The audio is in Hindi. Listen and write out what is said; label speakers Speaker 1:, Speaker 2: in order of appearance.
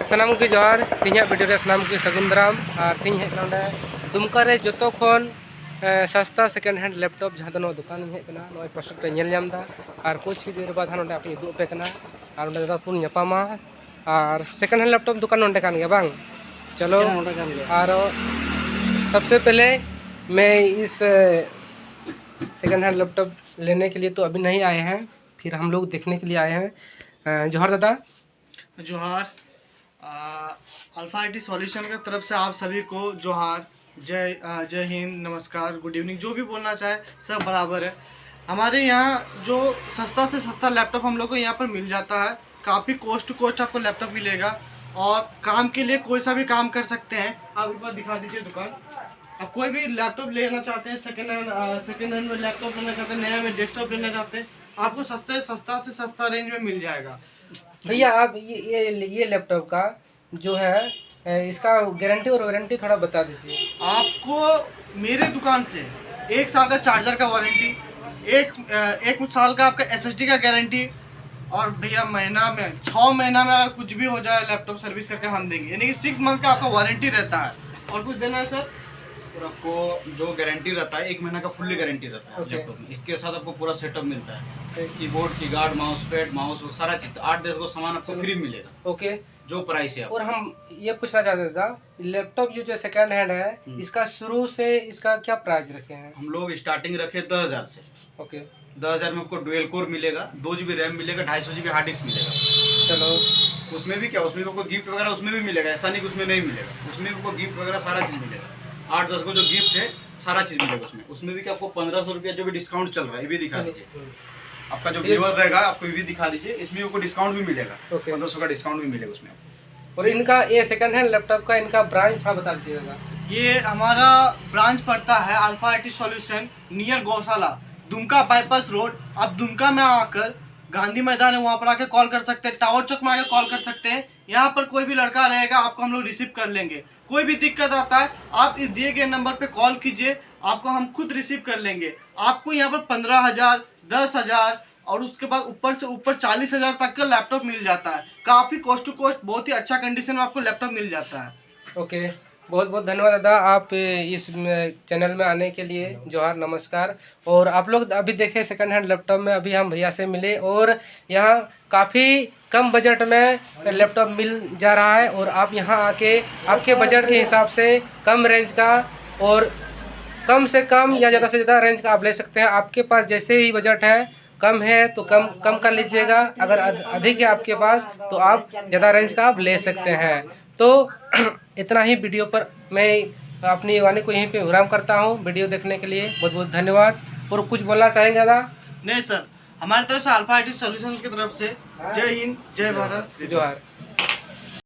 Speaker 1: सामान की जोहार तीन वीडियो सामान की सगुन दाराम और तीन हेकना दुमका रे जो खन सस्ता सेकेंड हैंड लैपटॉप जहाँ दो दुकान हेकना नॉय पोस्टर पे नेल नामदा और कुछ ही देर बाद नोंडे आपे उदुग पे कना और नोंडे दादा पुन न्यापामा और सेकेंड हैंड लैपटॉप दुकान नोंडे कान गया बांग चलो। और सबसे पहले मैं इस सेकेंड हैंड लैपटॉप लेने के लिए तो अभी नहीं आए हैं, फिर हम लोग देखने के लिए आए हैं। जोहार दादा।
Speaker 2: जोहार। अल्फा आईटी सॉल्यूशन की तरफ से आप सभी को जोहार, जय हिंद, नमस्कार, गुड इवनिंग, जो भी बोलना चाहे सब बराबर है। हमारे यहाँ जो सस्ता से सस्ता लैपटॉप हम लोग को यहाँ पर मिल जाता है। काफ़ी कोस्ट टू कोस्ट आपको लैपटॉप मिलेगा और काम के लिए कोई सा भी काम कर सकते हैं। आप एक बार दिखा दीजिए दुकान। आप कोई भी लैपटॉप लेना चाहते हैं, सेकेंड हैंड में लैपटॉप लेना चाहते हैं, नया में डेस्कटॉप लेना चाहते हैं, आपको सस्ता से सस्ता रेंज में मिल जाएगा।
Speaker 1: भैया आप ये लैपटॉप का जो है इसका गारंटी और वारंटी थोड़ा बता दीजिए।
Speaker 2: आपको मेरे दुकान से 1 साल का चार्जर का वारंटी, एक साल का आपका एसएसडी का गारंटी, और भैया महीना में 6 महीना में अगर कुछ भी हो जाए लैपटॉप सर्विस करके हम देंगे, यानी कि 6 मंथ का आपका वारंटी रहता है। और कुछ देना है सर?
Speaker 3: और आपको जो गारंटी रहता है 1 महीना का फुल्ली गारंटी रहता है लैपटॉप में। इसके साथ आपको पूरा सेटअप मिलता है, कीबोर्ड, कीगार्ड, माउस पैड, माउस, सारा चीज 8-10 को सामान आपको फ्री मिलेगा।
Speaker 1: ओके,
Speaker 3: जो प्राइस है।
Speaker 1: और हम ये पूछना चाहते था, लैपटॉप जो सेकंड हैंड है इसका शुरू से इसका क्या प्राइस रखे हैं?
Speaker 3: हम लोग स्टार्टिंग रखे 10,000 से।
Speaker 1: ओके,
Speaker 3: 10,000 में आपको डुअल कोर मिलेगा, 2 GB रैम मिलेगा, 250 GB हार्ड डिस्क मिलेगा।
Speaker 1: चलो,
Speaker 3: उसमें भी क्या, उसमें आपको गिफ्ट वगैरह उसमें भी मिलेगा, ऐसा नहीं कि उसमें नहीं मिलेगा। उसमें भी आपको गिफ्ट वगैरह सारा चीज़ मिलेगा। 8-10 को जो गिफ्ट है सारा चीज़ मिलेगा उसमें भी क्या आपको 1500 रुपया जो भी डिस्काउंट चल रहा है ये भी दिखा दीजिए। आपका जो व्यूअर रहेगा आपको ये भी दिखा दीजिए, इसमें आपको डिस्काउंट भी मिलेगा। 1500 का डिस्काउंट भी मिलेगा उसमें।
Speaker 1: और इनका ये सेकंड हैंड लैपटॉप का इनका ब्रांच थोड़ा बता दीजिएगा।
Speaker 2: ये हमारा ब्रांच पड़ता है अल्फा आईटी सॉल्यूशन, नियर गौशाला, दुमका बाईपास रोड। आप दुमका में आकर गांधी मैदान है वहाँ पर आके कॉल कर सकते हैं, टावर चौक में आके कॉल कर सकते हैं। यहाँ पर कोई भी लड़का रहेगा आपको हम लोग रिसीव कर लेंगे। कोई भी दिक्कत आता है आप इस दिए गए नंबर पे कॉल कीजिए, आपको हम खुद रिसीव कर लेंगे। आपको यहाँ पर 15,000, 10,000 और उसके बाद ऊपर से ऊपर 40,000 तक का लैपटॉप मिल जाता है। काफ़ी कोस्ट टू कोस्ट बहुत ही अच्छा कंडीशन में आपको लैपटॉप मिल जाता है।
Speaker 1: ओके, बहुत बहुत धन्यवाद दादा आप इस चैनल में आने के लिए। जोहार, नमस्कार। और आप लोग अभी देखे सेकंड हैंड लैपटॉप में अभी हम भैया से मिले और यहाँ काफ़ी कम बजट में लैपटॉप मिल जा रहा है। और आप यहाँ आके आपके बजट के हिसाब से कम रेंज का और कम से कम या ज़्यादा से ज़्यादा रेंज का आप ले सकते हैं। आपके पास जैसे ही बजट है, कम है तो कम कर लीजिएगा, अगर अधिक है आपके पास तो आप ज़्यादा रेंज का आप ले सकते हैं। तो इतना ही वीडियो पर मैं अपनी वाणी को यहीं पे विराम करता हूँ। वीडियो देखने के लिए बहुत बहुत धन्यवाद। और कुछ बोलना चाहेंगे दादा?
Speaker 2: नहीं सर, हमारी तरफ से अल्फा आईटी सॉल्यूशन की तरफ से जय हिंद, जय भारत,
Speaker 1: जोहार।